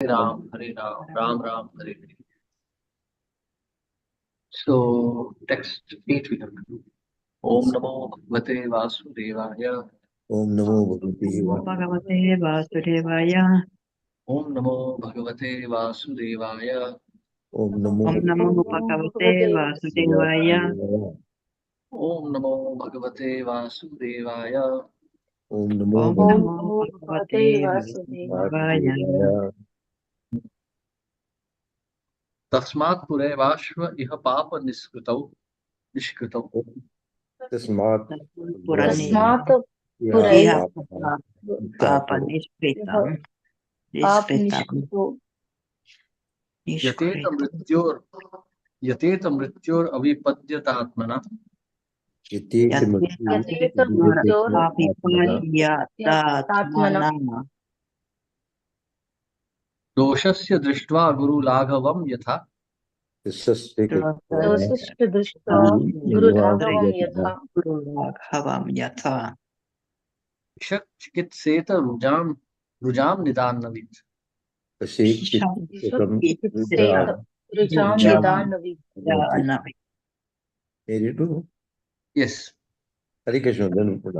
Hare Ram, Ram Ram, Hare Hare. So, text 8 we have to do. Om Namo Bhagavate Vasudevaya. Om Namo Bhagavate Namo Vasudevaya. Bhagavate Vasudevaya. Om Namo Bhagavate Vasudevaya. Om Namo Om Namo Bhagavate Vasudevaya. Vasudevaya. Om Namo Bhagavate Vasudevaya. Om Namo Om Om Namo Namo Bhagavate Bhagavate Vasudevaya. Vasudevaya. Vasudevaya. Tasmat Pure Vashva Iha Papa Nishkritau. Tasmat Purani. Tasmat Yaha Puraya Iha Papa Papa Nishkritau. Nishpritam. Pap Nishpritam. Nishkrito Yateta Nishkritam. Mrityor Avipadyatatmana. Yate Mrityu Yateta Yatir Mrityor Atmana. Tatmana Avipadyatatmana. Doshasya Drishtva Guru Laghavam Yatha. Sasvika Dosishta Drishta Guru Guru Lagha Raghavam Yatana. Yatha Gururaghavam Yatha. Ishak Chikitseta Rujam Nidanavit. Pasek Chitam Seta Rudra. Rujam Rudra. Nidanavi. Ready to Yes. Hare Krishna. Then put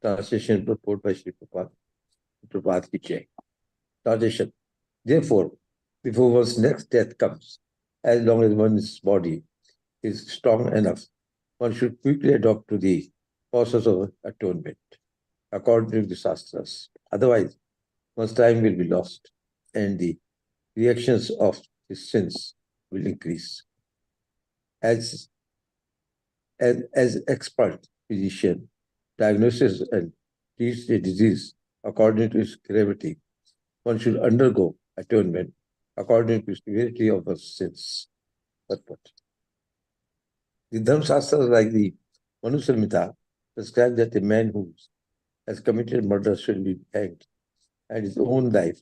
translation purport by Sri Prabhupada ki Jai. Translation. Therefore, before one's next death comes, as long as one's body is strong enough, one should quickly adopt to the process of atonement, according to the Shastras. Otherwise, one's time will be lost and the reactions of his sins will increase. As expert physician diagnoses and treats a disease according to its gravity, one should undergo atonement according to the severity of the sins. Purport. The Dharma Shastras like the Manu Samhita prescribe that a man who has committed murder should be hanged and his own life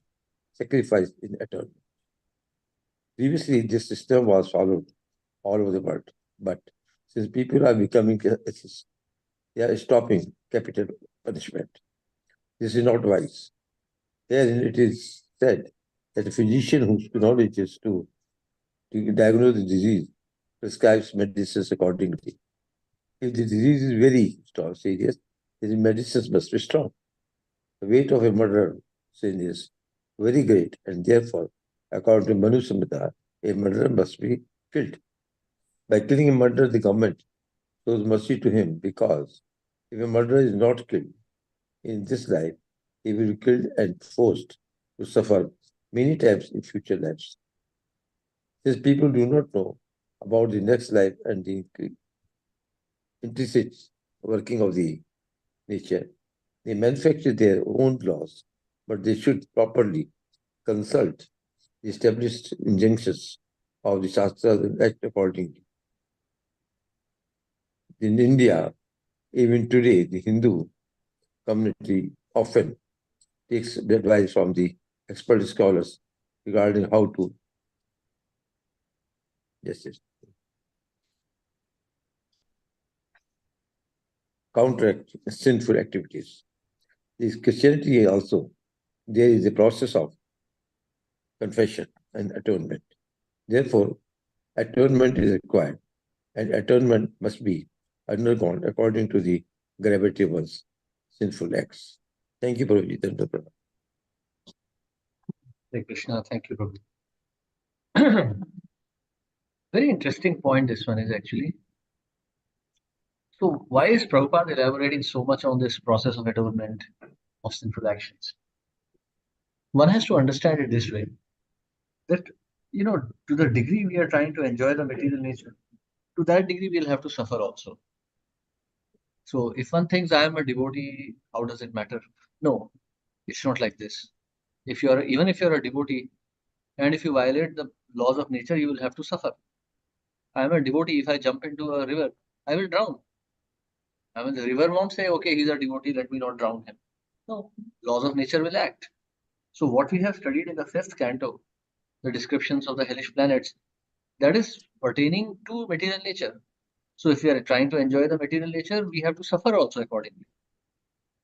sacrificed in atonement. Previously, this system was followed all over the world, but since people are becoming atheists, they are stopping capital punishment. This is not wise. Herein it is said that a physician whose knowledge is to diagnose the disease prescribes medicines accordingly. If the disease is very strong, serious, then medicines must be strong. The weight of a murderer sin is very great, and therefore, according to Manu Samhita, a murderer must be killed. By killing a murderer, the government shows mercy to him because if a murderer is not killed in this life, he will be killed and forced to suffer many times in future lives. Since people do not know about the next life and the intrinsic working of the nature, they manufacture their own laws, but they should properly consult the established injunctions of the Shastras and act accordingly. In India, even today, the Hindu community often takes advice from the expert scholars regarding how to counteract sinful activities. In Christianity also, there is a process of confession and atonement. Therefore, atonement is required, and atonement must be undergone according to the gravity of one's sinful acts. Thank you, Prabhuji. Hare Krishna. Thank you, Prabhu. Very interesting point this one is actually. So why is Prabhupada elaborating so much on this process of atonement of sinful actions? One has to understand it this way, that, to the degree we are trying to enjoy the material nature, to that degree we'll have to suffer also. So if one thinks I am a devotee, how does it matter? No, it's not like this. Even if you're a devotee, and if you violate the laws of nature, you will have to suffer. I am a devotee. If I jump into a river, I will drown. I mean, the river won't say, okay, he's a devotee, let me not drown him. No, laws of nature will act. So what we have studied in the fifth canto, the descriptions of the hellish planets, that is pertaining to material nature. So if we are trying to enjoy the material nature, we have to suffer also accordingly.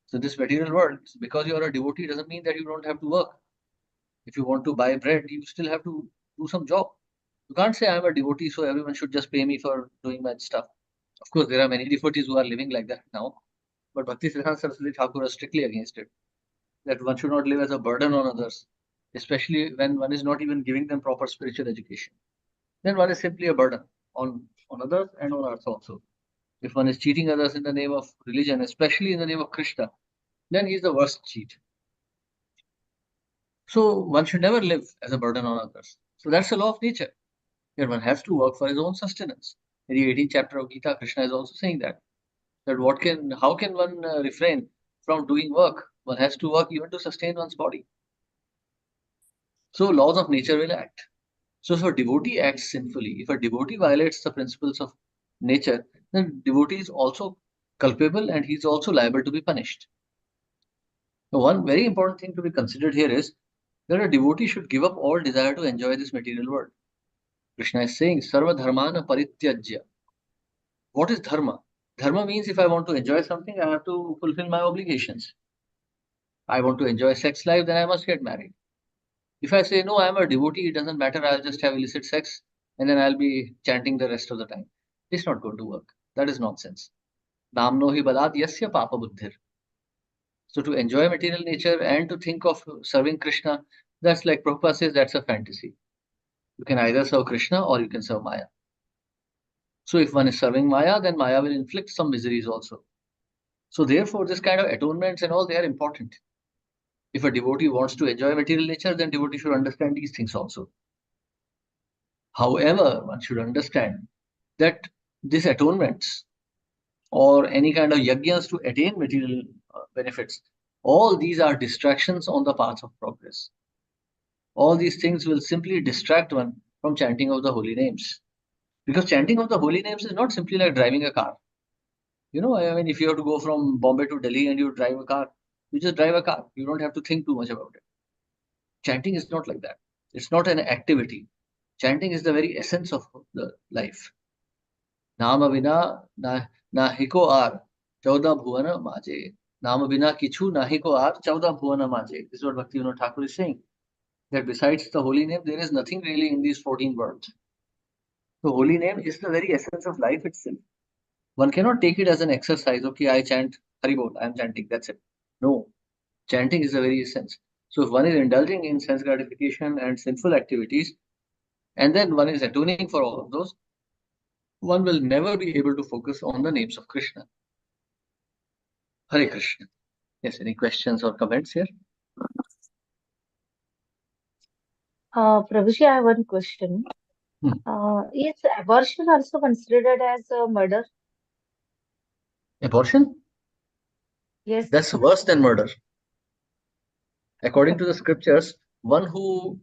So this material world, because you are a devotee, doesn't mean that you don't have to work. If you want to buy bread, you still have to do some job. You can't say I'm a devotee, so everyone should just pay me for doing my stuff. Of course, there are many devotees who are living like that now, but Bhakti Siddhanta Saraswati Thakur is strictly against it. That one should not live as a burden on others, especially when one is not even giving them proper spiritual education. Then one is simply a burden on others and on earth also. If one is cheating others in the name of religion, especially in the name of Krishna, then he is the worst cheat. So one should never live as a burden on others. So that's the law of nature. That one has to work for his own sustenance. In the 18th chapter of Gita, Krishna is also saying that how can one refrain from doing work? One has to work even to sustain one's body. So laws of nature will act. So if a devotee acts sinfully, if a devotee violates the principles of nature, then devotee is also culpable and he is also liable to be punished. Now, one very important thing to be considered here is that a devotee should give up all desire to enjoy this material world. Krishna is saying, Sarva dharmana parityajya. What is dharma? Dharma means if I want to enjoy something, I have to fulfill my obligations. I want to enjoy sex life, then I must get married. If I say, no, I'm a devotee, it doesn't matter, I'll just have illicit sex, and then I'll be chanting the rest of the time. It's not going to work. That is nonsense. Namno hi balat yasya papa buddhir. So to enjoy material nature and to think of serving Krishna, that's like Prabhupada says, that's a fantasy. You can either serve Krishna or you can serve Maya. So if one is serving Maya, then Maya will inflict some miseries also. So therefore, this kind of atonements and all, they are important. If a devotee wants to enjoy material nature, then devotee should understand these things also. However, one should understand that these atonements or any kind of yajnas to attain material benefits, all these are distractions on the path of progress. All these things will simply distract one from chanting of the holy names. Because chanting of the holy names is not simply like driving a car. You know, I mean, if you have to go from Bombay to Delhi and you drive a car, you just drive a car. You don't have to think too much about it. Chanting is not like that. It's not an activity. Chanting is the very essence of the life. Nama vina nahiko ar chauda bhuvana maje. Nama vina kichu nahiko ar chauda bhuvana maje. This is what Bhaktivinoda Thakur is saying. That besides the holy name, there is nothing really in these 14 words. The holy name is the very essence of life itself. One cannot take it as an exercise. Okay, I chant Haribol, I am chanting, that's it. No, chanting is the very essence. So if one is indulging in sense gratification and sinful activities, and then one is atoning for all of those, one will never be able to focus on the names of Krishna. Hare Krishna. Yes, any questions or comments here? Prabhuji, I have one question. Is abortion also considered as a murder? Abortion? Yes. That's worse than murder. According to the scriptures, one who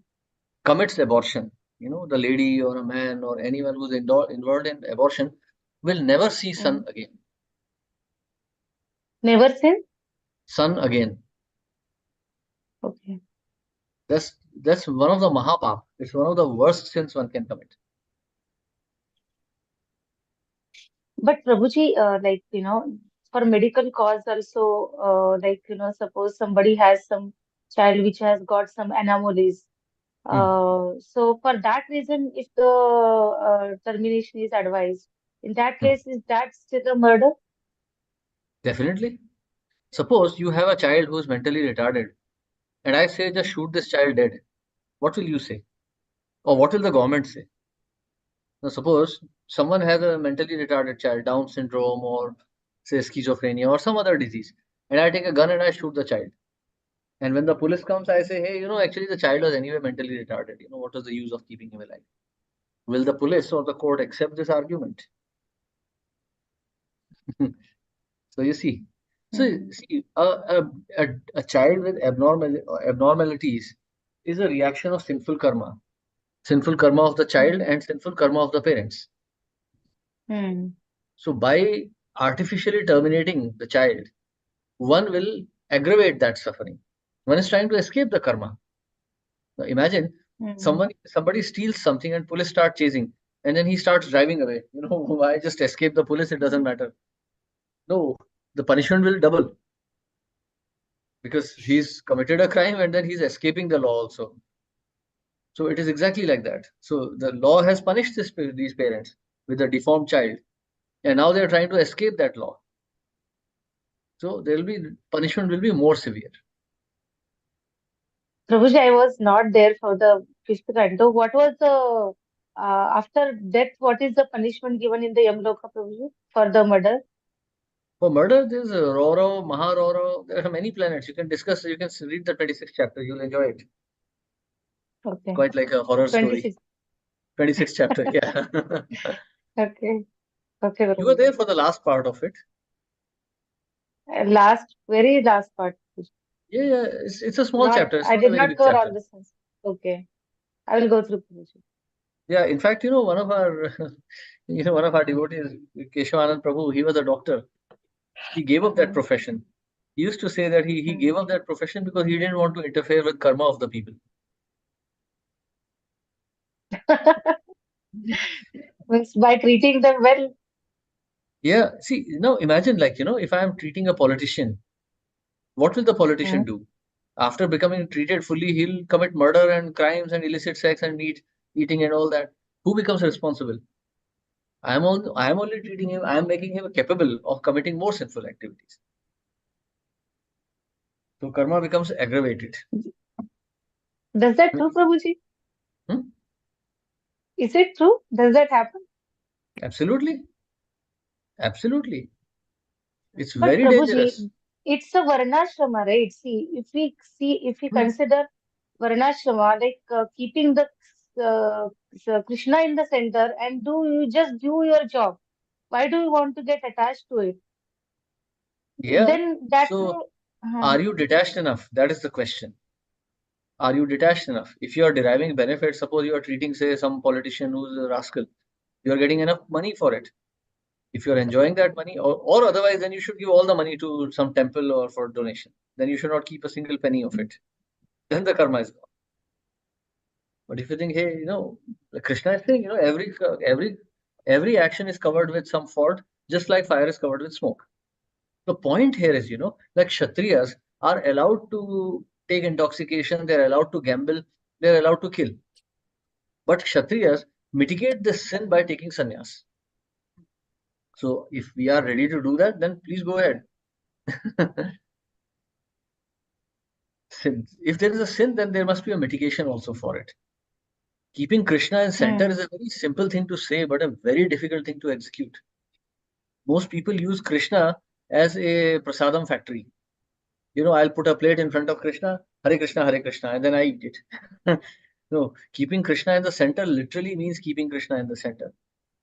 commits abortion, you know, the lady or a man or anyone who's involved in abortion will never see sun again. Never sin? Sun again. Okay. That's one of the mahapap. It's one of the worst sins one can commit. But Prabhuji, like, for medical cause also, like, suppose somebody has some child which has got some anomalies. So for that reason, if the termination is advised, in that case, is that still a murder? Definitely. Suppose you have a child who is mentally retarded, and I say just shoot this child dead. What will you say? Or what will the government say? Now, suppose someone has a mentally retarded child, Down syndrome, or say schizophrenia, or some other disease, and I take a gun and I shoot the child. And when the police comes, I say, hey, actually the child was anyway mentally retarded. What was the use of keeping him alive? Will the police or the court accept this argument? So you see, a child with abnormalities is a reaction of sinful karma of the child and sinful karma of the parents. So by artificially terminating the child, one will aggravate that suffering. One is trying to escape the karma. Now imagine somebody steals something and police start chasing, and then he starts driving away. Why just escape the police? It doesn't matter. No, the punishment will double because he's committed a crime and then he's escaping the law also. So it is exactly like that. So the law has punished these parents with a deformed child, and now they are trying to escape that law. So punishment will be more severe. Prabhuji, I was not there for the fifth canto. What was the after death? What is the punishment given in the Yamloka, Prabhuji, for the murder? For murder, there's Roro, Maharoro. There are many planets. You can discuss. You can read the 26th chapter. You'll enjoy it. Okay, Quite like a horror story. 26. 26th chapter. Yeah. Okay, okay, You were Prabhuji. there for the last part of it. Last, very last part. Yeah. It's a small Not, chapter. It's I not a did very not big cover chapter. all the sense. Okay, I will go through, Prabhuji. Yeah. In fact, one of our, one of our devotees, Keshavanand Prabhu, he was a doctor. He gave up that profession. He used to say that he gave up that profession because he didn't want to interfere with karma of the people. Means by treating them well. Yeah. See, imagine if I am treating a politician, what will the politician do? After becoming treated fully, he'll commit murder and crimes and illicit sex and eating and all that. Who becomes responsible? I am only treating him. I am making him capable of committing more sinful activities. So karma becomes aggravated. Does that true, Prabhuji? Hmm? Is it true? Does that happen? Absolutely. Absolutely. It's But very dangerous. Prabhuji, it's a varnashrama, right? See, if we Hmm. consider varnashrama, like keeping the Krishna in the center, and you just do your job. Why do you want to get attached to it? Yeah. Then that So way, are you detached enough? That is the question. Are you detached enough? If you are deriving benefits, suppose you are treating, say, some politician who's a rascal, you are getting enough money for it. If you're enjoying that money, or otherwise, then you should give all the money to some temple or for donation. Then you should not keep a single penny of it. Then the karma is gone. But if you think, hey, like Krishna is saying, every action is covered with some fault, just like fire is covered with smoke. The point here is, like Kshatriyas are allowed to take intoxication, they're allowed to gamble, they're allowed to kill. But Kshatriyas mitigate this sin by taking sannyas. So if we are ready to do that, then please go ahead. Sin. If there is a sin, then there must be a mitigation also for it. Keeping Krishna in center is a very simple thing to say, but a very difficult thing to execute. Most people use Krishna as a prasadam factory. I'll put a plate in front of Krishna, Hare Krishna, and then I eat it. No, keeping Krishna in the center literally means keeping Krishna in the center.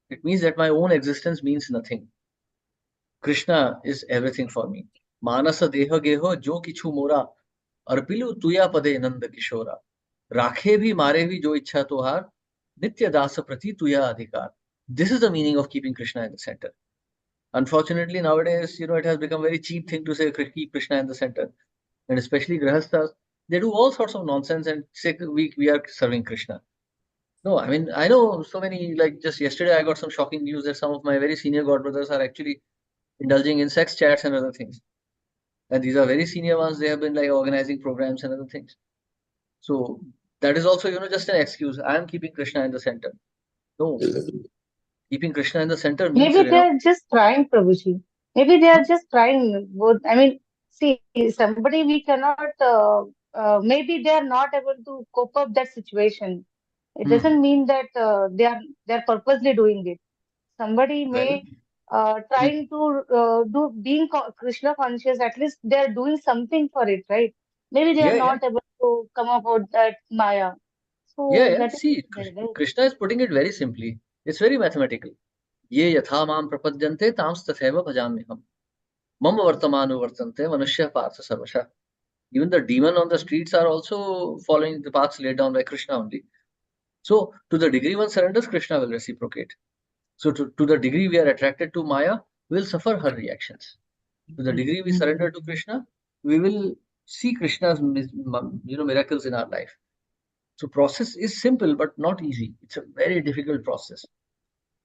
It means that my own existence means nothing. Krishna is everything for me. Manasa deha geho jo kichu mora, arpilu tuya pade nand kishora. Rakhe bhi mare bhi jo ichha tohar, nitya dasa prati tuya adhikar. This is the meaning of keeping Krishna in the center. Unfortunately, nowadays, it has become a very cheap thing to say keep Krishna in the center. And especially Grihasthas, they do all sorts of nonsense and say we are serving Krishna. No, I mean, I know so many, like just yesterday, I got some shocking news that some of my very senior godbrothers are actually indulging in sex chats and other things. And these are very senior ones. They have been like organizing programs and other things. So that is also, just an excuse. I am keeping Krishna in the center. No, keeping Krishna in the center means maybe they are just trying, Prabhuji. Maybe they are just trying both. I mean, see, somebody we cannot, maybe they are not able to cope up that situation. It doesn't mean that they are purposely doing it. Somebody well, may trying to do being Krishna conscious. At least they are doing something for it, right? Maybe they are yeah. not able to come about that Maya. So Yeah. that is See, there, right? Krishna is putting it very simply. It's very mathematical. Ye yatha mam prapadyante tams tatheva bhajamyaham. Mam vartamanu vartante manushya partha sarvasha. Even the demon on the streets are also following the paths laid down by Krishna only. So, to the degree one surrenders, Krishna will reciprocate. So, to the degree we are attracted to Maya, we'll suffer her reactions. To the degree we surrender to Krishna, we will see Krishna's miracles in our life. So process is simple but not easy. It's a very difficult process.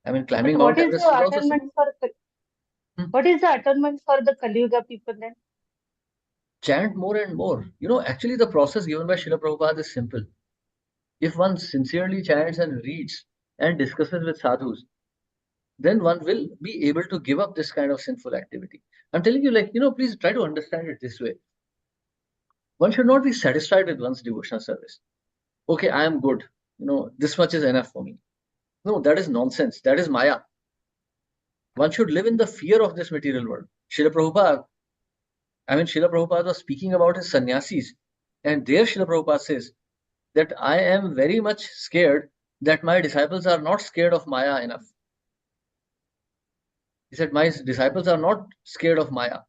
I mean, But climbing Mount Everest is also simple. Hmm. what is the atonement for the Kali Yuga people then? Chant more and more. Actually, the process given by Srila Prabhupada is simple. If one sincerely chants and reads and discusses with sadhus, then one will be able to give up this kind of sinful activity. I'm telling you, like, please try to understand it this way. One should not be satisfied with one's devotional service. Okay, I am good. This much is enough for me. No, that is nonsense. That is Maya. One should live in the fear of this material world. Srila Prabhupada was speaking about his sannyasis, and there Srila Prabhupada says that I am very much scared that my disciples are not scared of Maya enough. He said, my disciples are not scared of Maya,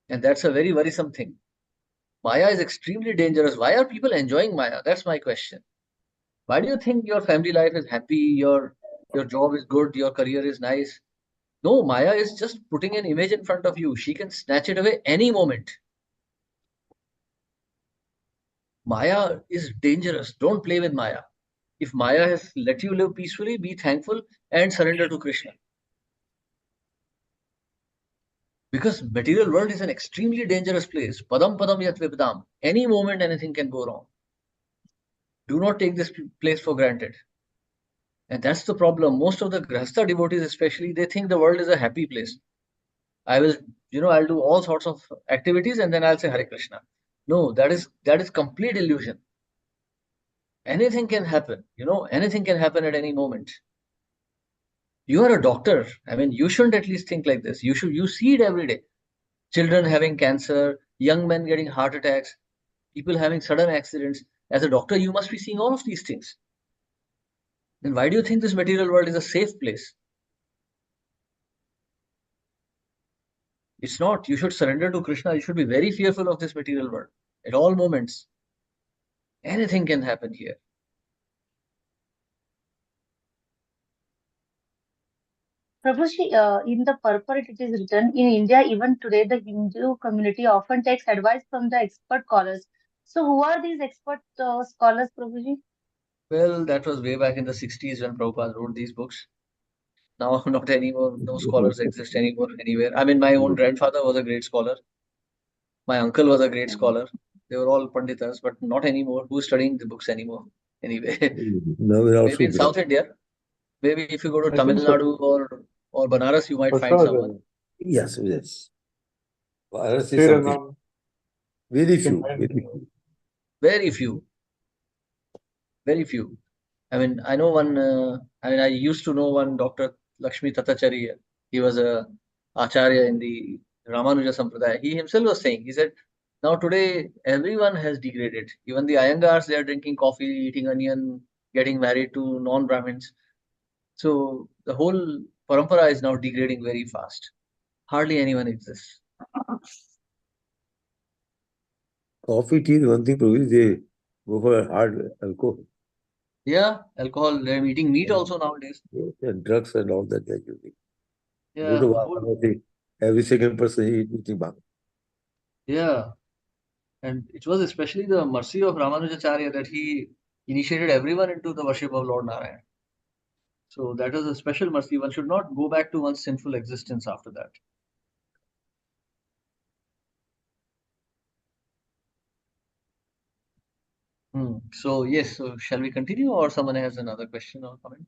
and that's a very worrisome thing. Maya is extremely dangerous. Why are people enjoying Maya? That's my question. Why do you think your family life is happy, your job is good, your career is nice? No, Maya is just putting an image in front of you. She can snatch it away any moment. Maya is dangerous. Don't play with Maya. If Maya has let you live peacefully, be thankful and surrender to Krishna. Because material world is an extremely dangerous place. Padam padam yat vipadam. Any moment anything can go wrong. Do not take this place for granted. And that's the problem. Most of the Grihastha devotees especially, they think the world is a happy place. I will, I'll do all sorts of activities and then I'll say Hare Krishna. No, that is complete illusion. Anything can happen, anything can happen at any moment. You are a doctor. I mean, you shouldn't at least think like this. You see it every day. Children having cancer, young men getting heart attacks, people having sudden accidents. As a doctor, you must be seeing all of these things. Then why do you think this material world is a safe place? It's not. You should surrender to Krishna. You should be very fearful of this material world at all moments. Anything can happen here. Prabhuji, in the purport it is written, in India even today the Hindu community often takes advice from the expert scholars. So who are these expert scholars, Prabhuji? Well, that was way back in the 60s when Prabhupada wrote these books. Now, not anymore. No scholars exist anymore anywhere. I mean, my own grandfather was a great scholar. My uncle was a great scholar. They were all Panditas, but not anymore. Who's studying the books anymore? Anyway, Now we're also maybe in South India. Maybe if you go to I Tamil think so. Nadu or Banaras, you might For find sure, someone. Yes, yes. Varanasi Sri some people. Rangam, Very you can few, find very few. Very few. Very few. I mean, I know one. I used to know one Dr. Lakshmi Tatacharya. He was a acharya in the Ramanuja Sampradaya. He himself was saying, he said, now today everyone has degraded. Even the Iyengars, they are drinking coffee, eating onion, getting married to non-Brahmins. So the whole parampara is now degrading very fast. Hardly anyone exists. Coffee, tea, one thing, probably they go for hard alcohol. Yeah, alcohol, they're eating meat also nowadays. And drugs and all that they're using. Yeah, Go to the whole, Varanasi, every second person is eating bhang. yeah. And it was especially the mercy of Ramanujacharya that he initiated everyone into the worship of Lord Narayan. So that is a special mercy. One should not go back to one's sinful existence after that. So yes, so shall we continue or someone has another question or comment?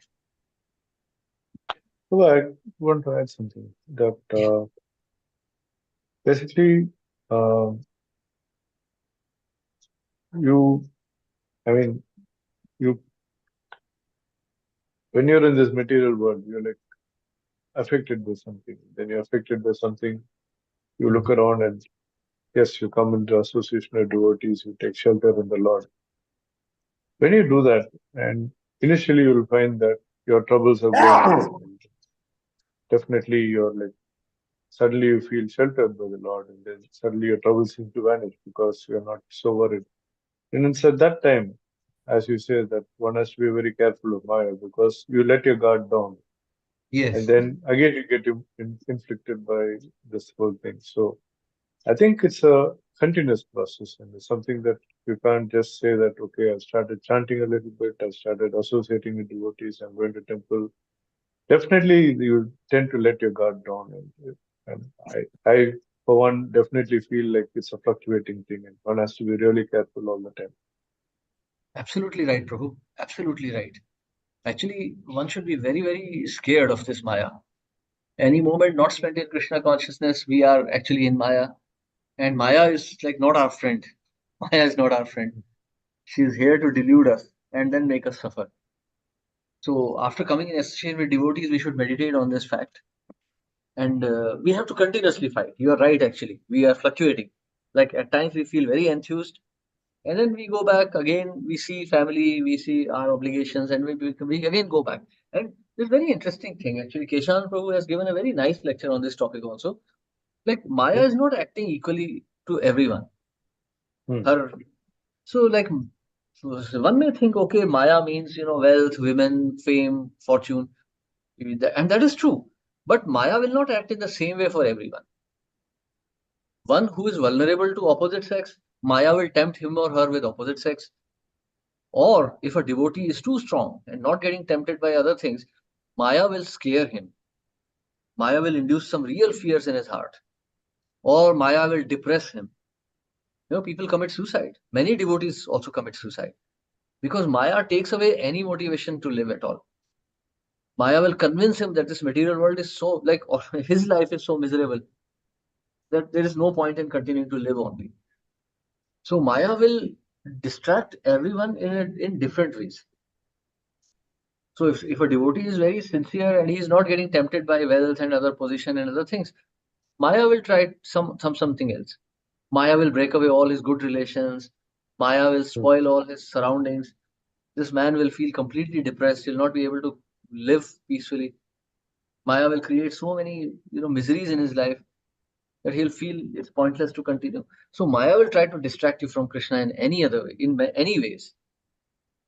so I want to add something that basically uh, you, I mean, you when you're in this material world, you're like affected by something. Then you're affected by something. You look around and yes, you come into association of devotees. You take shelter in the Lord. When you do that, and initially you'll find that your troubles are going away. Definitely, you're like suddenly you feel sheltered by the Lord, and then suddenly your troubles seem to vanish because you're not so worried. And it's at that time, as you say, that one has to be very careful of Maya because you let your guard down, and Yes. then again you get inflicted by this whole thing. So I think it's a continuous process, and it's something that you can't just say that okay, I started chanting a little bit, I started associating with devotees, I'm going to temple. Definitely, you tend to let your guard down, and I, for one, definitely feel like it's a fluctuating thing, and one has to be really careful all the time. Absolutely right, Prabhu. Absolutely right. Actually, one should be very, very scared of this Maya. Any moment not spent in Krishna consciousness, we are actually in Maya. And Maya is like not our friend. Maya is not our friend. She is here to delude us and then make us suffer. So, after coming in association with devotees, we should meditate on this fact. And we have to continuously fight. You are right, actually. We are fluctuating. Like at times we feel very enthused, and then we go back again. We see family, we see our obligations, and we again go back. And this very interesting thing, actually, Keshan Prabhu has given a very nice lecture on this topic also. Like Maya is not acting equally to everyone. Hmm. Her so like so one may think, okay, Maya means wealth, women, fame, fortune, and that is true. But Maya will not act in the same way for everyone. One who is vulnerable to opposite sex, Maya will tempt him or her with opposite sex. Or if a devotee is too strong and not getting tempted by other things, Maya will scare him. Maya will induce some real fears in his heart. Or Maya will depress him. People commit suicide. Many devotees also commit suicide because Maya takes away any motivation to live at all. Maya will convince him that this material world is so, like, or his life is so miserable that there is no point in continuing to live only. So Maya will distract everyone in different ways. So if a devotee is very sincere and he is not getting tempted by wealth and other position and other things, Maya will try something else. Maya will break away all his good relations. Maya will spoil all his surroundings. This man will feel completely depressed. He'll not be able to live peacefully. Maya will create so many miseries in his life that he'll feel it's pointless to continue. So Maya will try to distract you from Krishna in any other way, in any ways.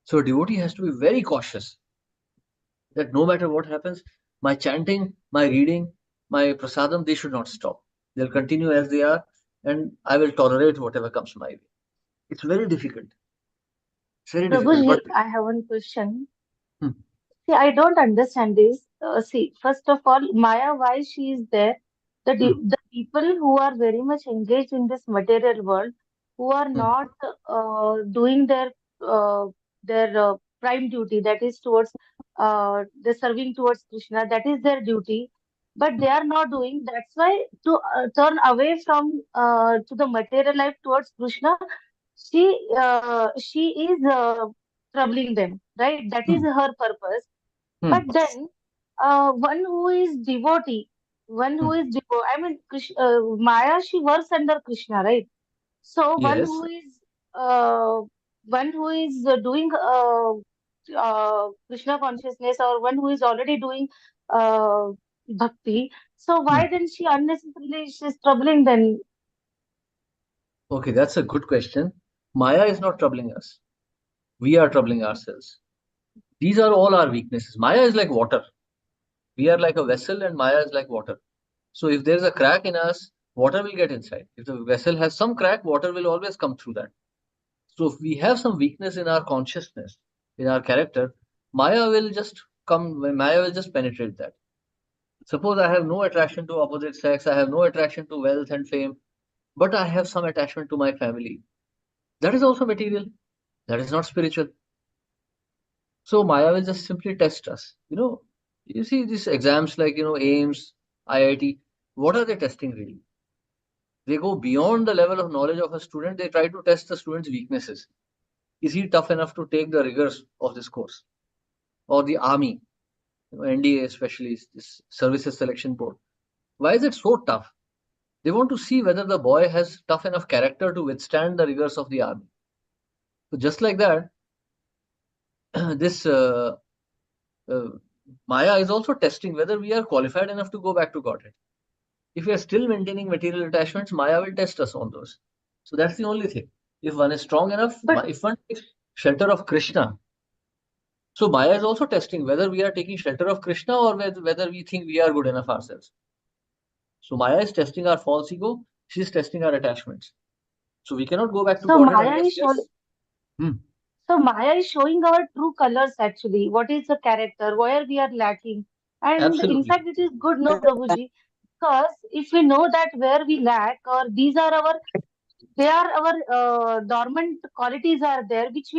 So a devotee has to be very cautious that no matter what happens, my chanting, my reading, my prasadam, they should not stop. They'll continue as they are, and I will tolerate whatever comes my way. It's very difficult. It's very difficult. Prabhuji, But I have one question. hmm, See, I don't understand this. See, first of all, Maya, why she is there? hmm, The people who are very much engaged in this material world, who are hmm, not doing uh, their prime duty, that is towards the serving towards Krishna, that is their duty, but hmm, they are not doing. That's why to turn away from to the material life towards Krishna, she is troubling them, right? That is hmm, her purpose. But hmm, then, one who is devotee, one hmm. who is I mean, Maya, she works under Krishna, right? So Yes. uh, one who is doing Krishna consciousness, or one who is already doing uh, bhakti. So Hmm. why then she unnecessarily she's troubling then? Okay, that's a good question. Maya is not troubling us. We are troubling ourselves. These are all our weaknesses. Maya is like water. We are like a vessel, and Maya is like water. So if there's a crack in us, water will get inside. If the vessel has some crack, water will always come through that. So if we have some weakness in our consciousness, in our character, Maya will just Maya will just penetrate that. Suppose I have no attraction to opposite sex, I have no attraction to wealth and fame, but I have some attachment to my family. That is also material. That is not spiritual. So Maya will just simply test us. You see these exams like, AIMS, IIT, what are they testing really? They go beyond the level of knowledge of a student. They try to test the student's weaknesses. Is he tough enough to take the rigors of this course? Or the army, NDA especially, this services selection board. Why is it so tough? They want to see whether the boy has tough enough character to withstand the rigors of the army. So just like that, this uh, Maya is also testing whether we are qualified enough to go back to Godhead. If we are still maintaining material attachments, Maya will test us on those. So that's the only thing. If one is strong enough, But if one takes shelter of Krishna, so Maya is also testing whether we are taking shelter of Krishna or whether we think we are good enough ourselves. So Maya is testing our false ego, she is testing our attachments. So we cannot go back to so Godhead Maya unless is showing. yes. Hmm. So Maya is showing our true colors actually. What is the character? Where we are lacking? And in Absolutely. fact, it is good, no, Prabhuji, because if we know that where we lack, or these are our they are our dormant qualities are there, which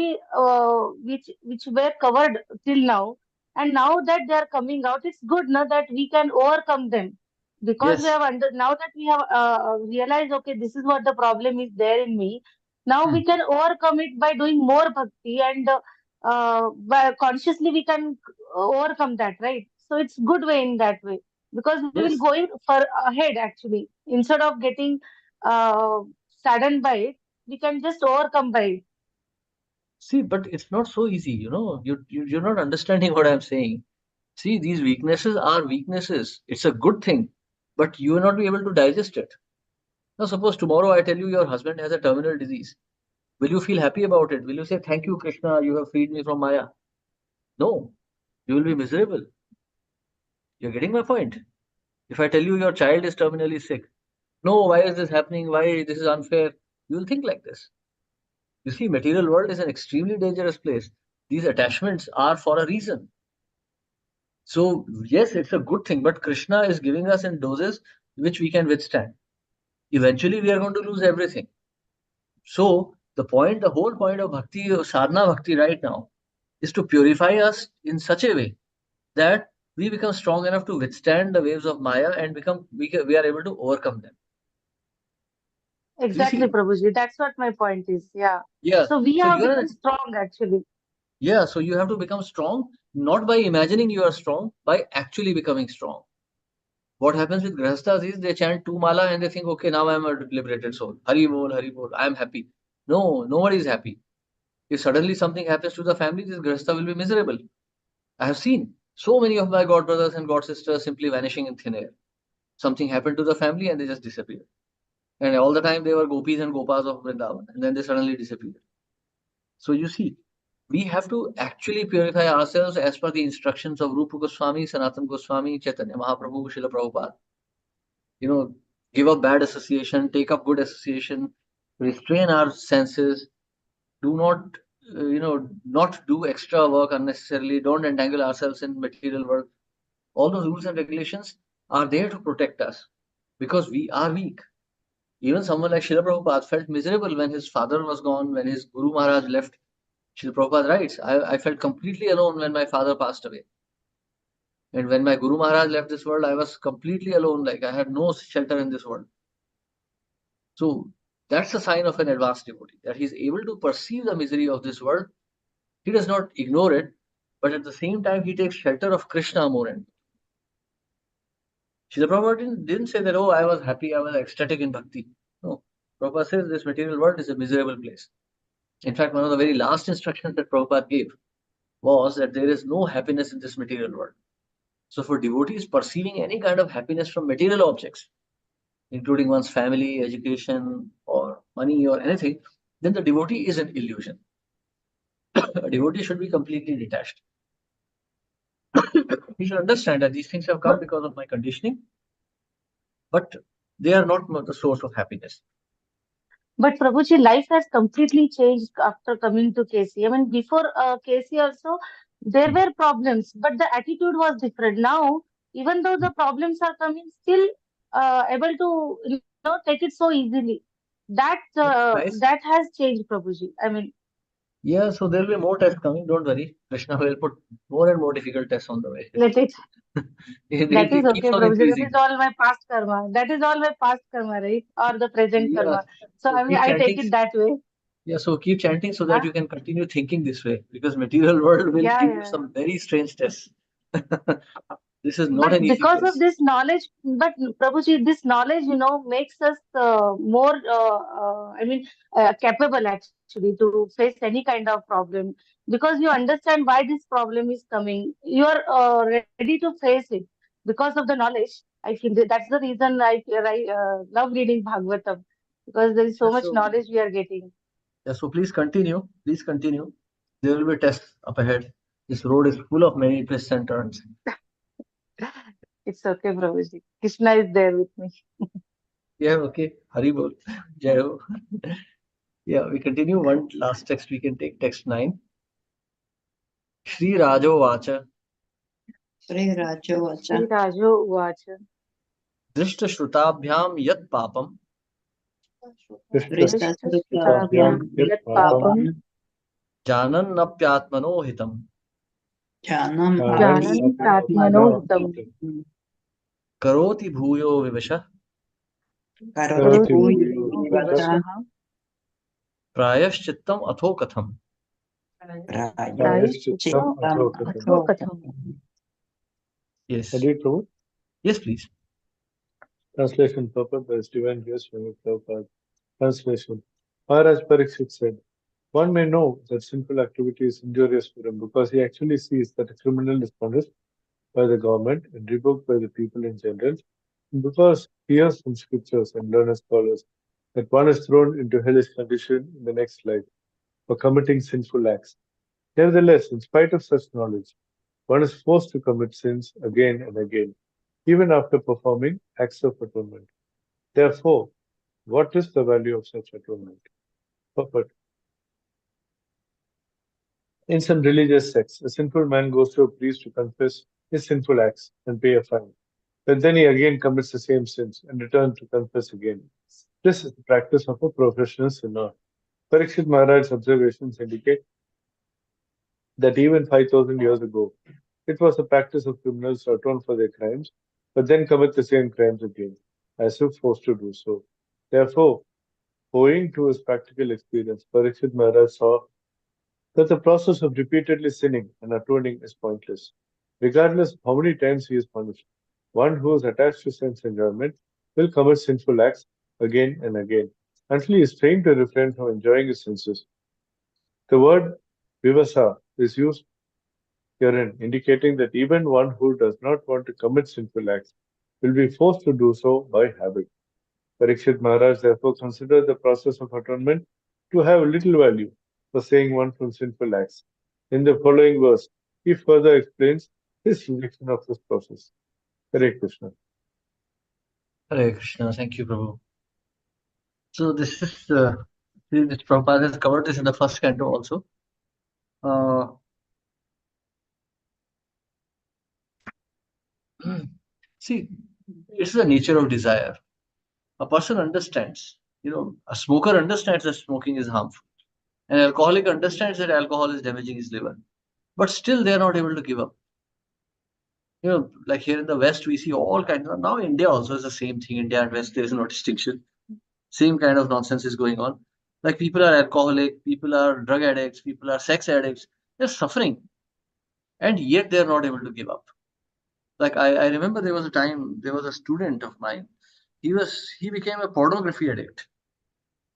which were covered till now, and now that they are coming out, it's good now that we can overcome them because we Yes. have now that we have realized, okay, this is what the problem is there in me. Now Hmm. we can overcome it by doing more bhakti, and by consciously we can overcome that, right? So it's good way in that way because we will Yes. going for ahead actually instead of getting uh, saddened by it, we can just overcome by it. See, but it's not so easy, you're not understanding what I'm saying. See, these weaknesses are weaknesses. It's a good thing, but you will not be able to digest it. Now, suppose tomorrow I tell you your husband has a terminal disease. Will you feel happy about it? Will you say, "Thank you, Krishna, you have freed me from Maya"? No, you will be miserable. You're getting my point. If I tell you your child is terminally sick, no, why is this happening? Why this is unfair? You will think like this. You see, material world is an extremely dangerous place. These attachments are for a reason. So yes, it's a good thing, but Krishna is giving us in doses which we can withstand. Eventually, we are going to lose everything. So the whole point of bhakti, sadhana bhakti right now, is to purify us in such a way that we become strong enough to withstand the waves of Maya and we are able to overcome them. You Exactly, see, Prabhuji. That's what my point is. Yeah. yeah. So we So have you are become strong actually. yeah. So you have to become strong not by imagining you are strong, by actually becoming strong. What happens with grahasthas is they chant two mala and they think, okay, now I am a liberated soul. Hari bol, I am happy. No, nobody is happy. If suddenly something happens to the family, this grahastha will be miserable. I have seen so many of my god brothers and god sisters simply vanishing in thin air. Something happened to the family and they just disappeared. And all the time they were gopis and gopas of Vrindavan, and then they suddenly disappeared. So you see, we have to actually purify ourselves as per the instructions of Rupa Goswami, Sanatana Goswami, Chaitanya Mahaprabhu, Srila Prabhupada. You know, give up bad association, take up good association, restrain our senses, do not, not do extra work unnecessarily, don't entangle ourselves in material work. All those rules and regulations are there to protect us because we are weak. Even someone like Srila Prabhupada felt miserable when his father was gone, when his Guru Maharaj left. Srila Prabhupada writes, I felt completely alone when my father passed away. And when my Guru Maharaj left this world, I was completely alone, like I had no shelter in this world. So that's a sign of an advanced devotee, that he's able to perceive the misery of this world. He does not ignore it, but at the same time, he takes shelter of Krishna more and more. Srila Prabhupada didn't say that, oh, I was happy, I was ecstatic in bhakti. No. Prabhupada says this material world is a miserable place. In fact, one of the very last instructions that Prabhupada gave was that there is no happiness in this material world. So for devotees perceiving any kind of happiness from material objects, including one's family, education, or money or anything, then the devotee is an illusion. A devotee should be completely detached. He should understand that these things have come because of my conditioning, but they are not the source of happiness. But Prabhuji, life has completely changed after coming to KC. I mean, before KC also, there Hmm. were problems, but the attitude was different. Now, even though the problems are coming, still able to take it so easily. That's nice. That has changed, Prabhuji. I mean, Yeah, so there will be more tests coming. Don't worry. Krishna will put more and more difficult tests on the way. let it. That is It keeps okay, on Prabhuji. That is increasing. all my past karma. That is all my past karma, right? Or the present Yeah. karma. So So I mean, keep I take chanting. it that way. Yeah, so keep chanting so that Huh? you can continue thinking this way because material world will Yeah, give you yeah. some very strange tests. This is not But an easy because of place. this knowledge, but Prabhuji, this knowledge, makes us more, capable actually to face any kind of problem because you understand why this problem is coming. You are ready to face it because of the knowledge. I feel that's the reason I love reading Bhagavatam because there is so Yeah, much so knowledge we are getting. yeah, so please continue. Please continue. There will be tests up ahead. This road is full of many twists and turns. It's okay, Prabhuji. Krishna is there with me. Yeah, okay. Hari bol. Jai Ho. Yeah, we continue. One last text we can take, text 9. Shri Rajo Vacha Sri Rajovacha Shri Rajo Uvacha Drishta Shrutabhyam Yat Papam दृष्टश्रुताभ्यां यत् पापं जानन्नप्यात्मनो हितम् जानन् प्रात्मनो हितम् करोति भूयो विवशः करोति भूयो विवशः प्रायश्चित्तम् अथो कथम्. प्रायश्चित्तम् अथो कथम्. Yes. Read through. Yes, please. Translation purpose by His Divine Grace Swami Prabhupada. Translation. Maharaj Parikshit said, one may know that sinful activity is injurious for him because he actually sees that a criminal is punished by the government and rebuked by the people in general, and because he hears from scriptures and learned scholars that one is thrown into hellish condition in the next life for committing sinful acts. Nevertheless, in spite of such knowledge, one is forced to commit sins again and again, even after performing acts of atonement. Therefore, what is the value of such atonement? Purport. In some religious sects, a sinful man goes to a priest to confess his sinful acts and pay a fine. But then he again commits the same sins and returns to confess again. This is the practice of a professional sinner. Parikshit Maharaj's observations indicate that even 5,000 years ago, it was the practice of criminals to atone for their crimes, but then commit the same crimes again, as if forced to do so. Therefore, owing to his practical experience, Parikshit Maharaj saw that the process of repeatedly sinning and atoning is pointless. Regardless of how many times he is punished, one who is attached to sense enjoyment will commit sinful acts again and again until he is trained to refrain from enjoying his senses. The word vivasa is used herein, indicating that even one who does not want to commit sinful acts will be forced to do so by habit. Parikshit Maharaj therefore considered the process of atonement to have little value for saving one from sinful acts. In the following verse, he further explains his rejection of this process. Hare Krishna. Hare Krishna. Thank you, Prabhu. So this is this Prabhupada has covered this in the first canto also. See, it's the nature of desire. A person understands, a smoker understands that smoking is harmful. An alcoholic understands that alcohol is damaging his liver. But still they are not able to give up. Like here in the West, we see all kinds of, now India also is the same thing. India and West, there is no distinction. Same kind of nonsense is going on. Like people are alcoholic, people are drug addicts, people are sex addicts. They're suffering. And yet they're not able to give up. Like I remember there was a time, there was a student of mine. He became a pornography addict.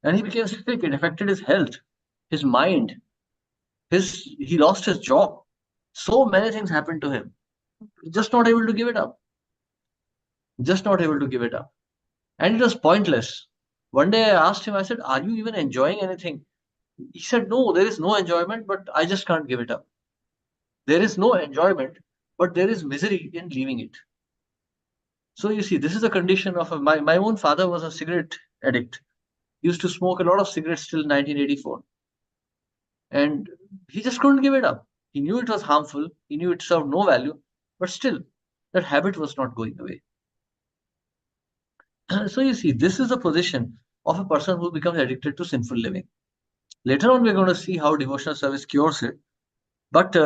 And he became sick. It affected his health, his mind, he lost his job. So many things happened to him. Just not able to give it up. Just not able to give it up. And it was pointless. One day I asked him, I said, are you even enjoying anything? He said, no, there is no enjoyment, but I just can't give it up. There is no enjoyment, but there is misery in leaving it. So you see, this is a condition of my own father was a cigarette addict. He used to smoke a lot of cigarettes till 1984. And he just couldn't give it up. He knew it was harmful. He knew it served no value, but still, that habit was not going away. So you see, this is the position of a person who becomes addicted to sinful living. Later on, we're going to see how devotional service cures it. But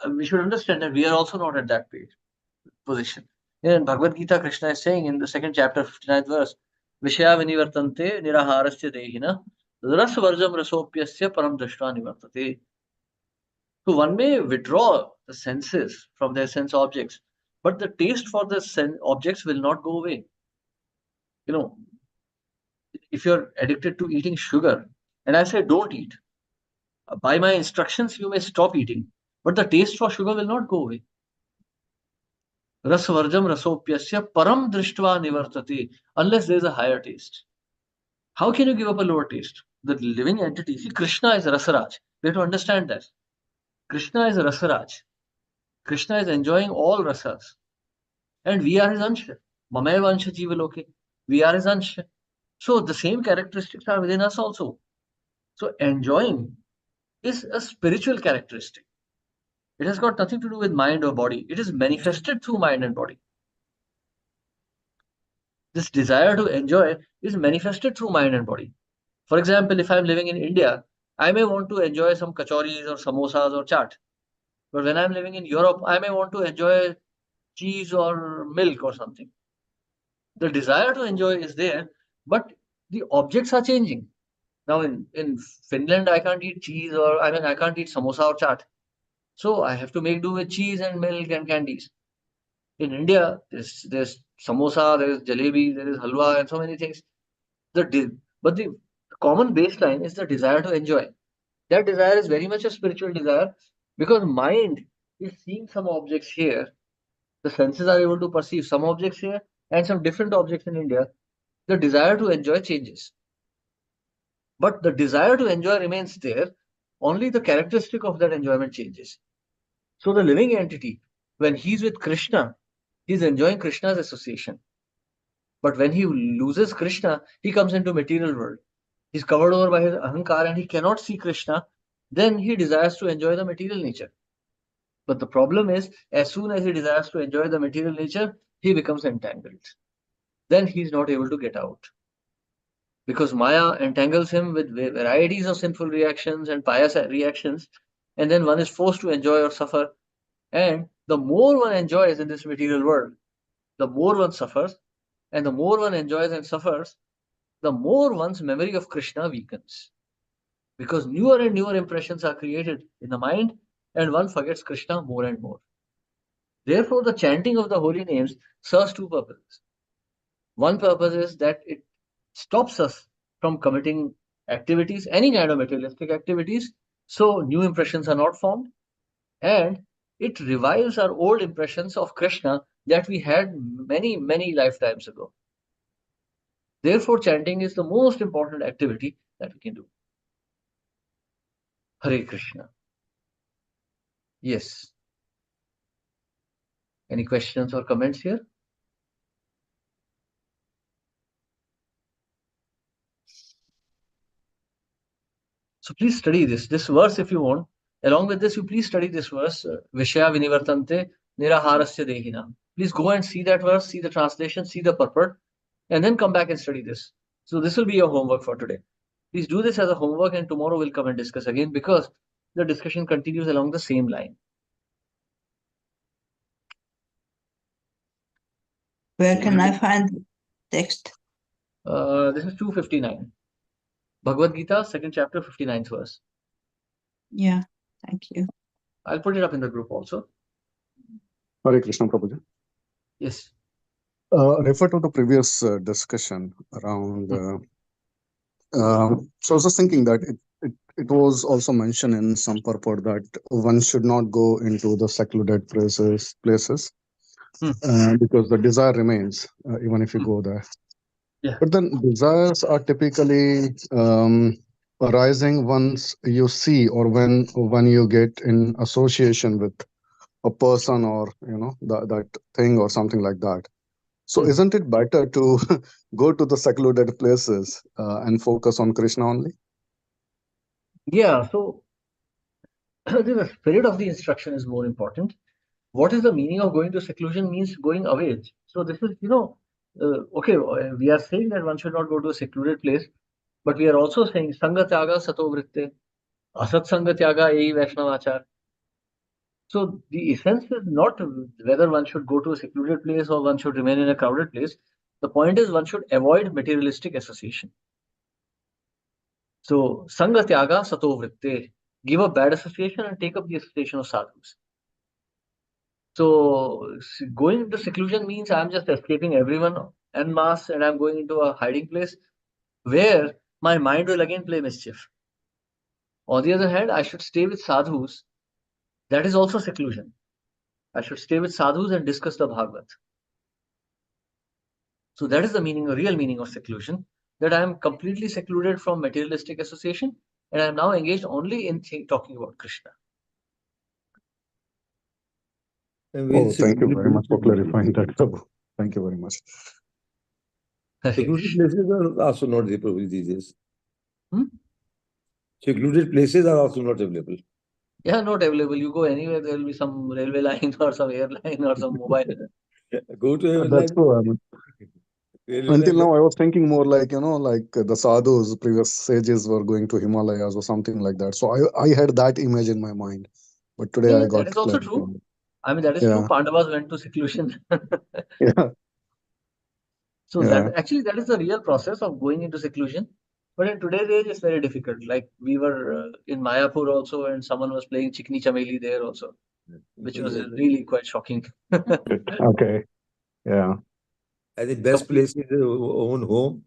we should understand that we are also not at that position. In Bhagavad Gita, Krishna is saying in the second chapter, 59th verse, Vishaya vinivartante niraharasya dehina rasvarjam rasopyasya param drashva nivartate. So one may withdraw the senses from their sense objects, but the taste for the objects will not go away. If you're addicted to eating sugar, and I say don't eat, by my instructions you may stop eating, but the taste for sugar will not go away. Rasvarjam rasopyasya param drishtva nivartate, unless there is a higher taste. How can you give up a lower taste? The living entity, see, Krishna is Rasaraj. We have to understand that. Krishna is Rasaraj. Krishna is enjoying all rasas. And we are his ansha. Mameva ansha jiva loke. We are his ansha. So the same characteristics are within us also. So enjoying is a spiritual characteristic. It has got nothing to do with mind or body. It is manifested through mind and body. This desire to enjoy is manifested through mind and body. For example, if I'm living in India, I may want to enjoy some kachoris or samosas or chaat. But when I'm living in Europe, I may want to enjoy cheese or milk or something. The desire to enjoy is there, but the objects are changing. Now in Finland, I can't eat cheese or I can't eat samosa or chaat. So I have to make do with cheese and milk and candies. In India, there's samosa, there is jalebi, there is halwa, and so many things. But the common baseline is the desire to enjoy. That desire is very much a spiritual desire because mind is seeing some objects here. The senses are able to perceive some objects here and some different objects in India. The desire to enjoy changes. But the desire to enjoy remains there. Only the characteristic of that enjoyment changes. So the living entity, when he's with Krishna, he's enjoying Krishna's association. But when he loses Krishna, he comes into material world. He's covered over by his ahankar and he cannot see Krishna. Then he desires to enjoy the material nature. But the problem is, as soon as he desires to enjoy the material nature, he becomes entangled. Then he's not able to get out. Because Maya entangles him with varieties of sinful reactions and pious reactions, and then one is forced to enjoy or suffer. And the more one enjoys in this material world, the more one suffers, and the more one enjoys and suffers, the more one's memory of Krishna weakens. Because newer and newer impressions are created in the mind, and one forgets Krishna more and more. Therefore, the chanting of the holy names serves two purposes. One purpose is that it stops us from committing activities, any kind of materialistic activities, so new impressions are not formed, and it revives our old impressions of Krishna that we had many, many lifetimes ago. Therefore, chanting is the most important activity that we can do. Hare Krishna. Yes. Any questions or comments here? So please study this verse if you want. Along with this, you please study this verse, Vishaya Vinivartante Niraharasya Dehina. Please go and see that verse, see the translation, see the purport, and then come back and study this. So this will be your homework for today. Please do this as a homework, and tomorrow we'll come and discuss again because the discussion continues along the same line. Where can I find the text? This is 259. Bhagavad Gita, 2nd chapter, 59th verse. Yeah, thank you. I'll put it up in the group also. Hare Krishna, Prabhuji. Yes. Refer to the previous discussion around. So I was just thinking that it was also mentioned in some purport that one should not go into the secluded places because the desire remains even if you go there. Yeah. But then desires are typically arising once you see or when you get in association with a person or that thing or something like that. So isn't it better to go to the secluded places and focus on Krishna only? Yeah, so the spirit of the instruction is more important. What is the meaning of going to seclusion means going away. So this is, okay, we are saying that one should not go to a secluded place, but we are also saying Sangha Tyaga Sato Vritte, Asat Sangha Tyaga Ei Vaishnavachar. So the essence is not whether one should go to a secluded place or one should remain in a crowded place. The point is one should avoid materialistic association. So Sangha Tyaga Sato Vritte, give up bad association and take up the association of sadhus. So going into seclusion means I'm just escaping everyone en masse and I'm going into a hiding place where my mind will again play mischief. On the other hand, I should stay with sadhus. That is also seclusion. I should stay with sadhus and discuss the Bhagavad. So that is the real meaning of seclusion, that I am completely secluded from materialistic association and I am now engaged only in talking about Krishna. Oh, thank you very much for clarifying that, Prabhu. Thank you very much. Secluded places are also not available these days. Hmm? Secluded places are also not available. Yeah, not available. You go anywhere, there will be some railway line or some airline or some mobile. Go to a That's true. Until now, I was thinking more like, like the sadhus, previous sages were going to Himalayas or something like that. So I had that image in my mind. But today I That got is also clarity. true. I mean, that is true. Yeah. Pandavas went to seclusion. Yeah. So Yeah. that is the real process of going into seclusion. But in today's age, it's very difficult. Like we were in Mayapur also, and someone was playing Chikni Chameli there also, which was really quite shocking. Okay. Yeah. I think best place is our own home,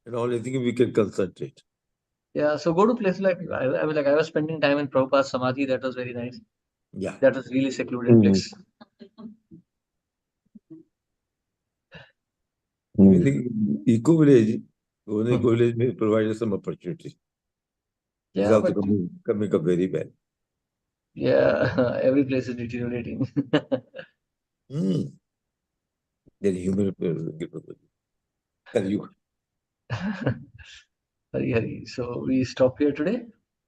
and only thing we can concentrate. Yeah, so go to places like I was spending time in Prabhupada's Samadhi. That was very nice. Yeah. That was really secluded Mm. place. I think eco village, only eco village may provide us some opportunity. It's Yeah, also but coming up very well. yeah, every place is deteriorating. Then human Kalyug. Hari Hari. So we stop here today.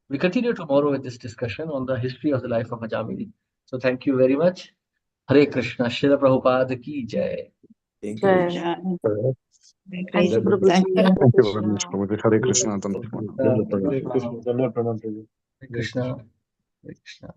We continue tomorrow with this discussion on the history of the life of Ajamili. So thank you very much. Hare Krishna. Srila Prabhupada ki jai. Thank you very much. Yeah. Thank you, Great. Prabhuji. Thank you. Hare Thank you very much, Krishna. Prabhuji. Hare Krishna. Tantra Prabhuji. Hare Krishna. Dandavat Pranam to you. Hare Krishna. Hare Krishna.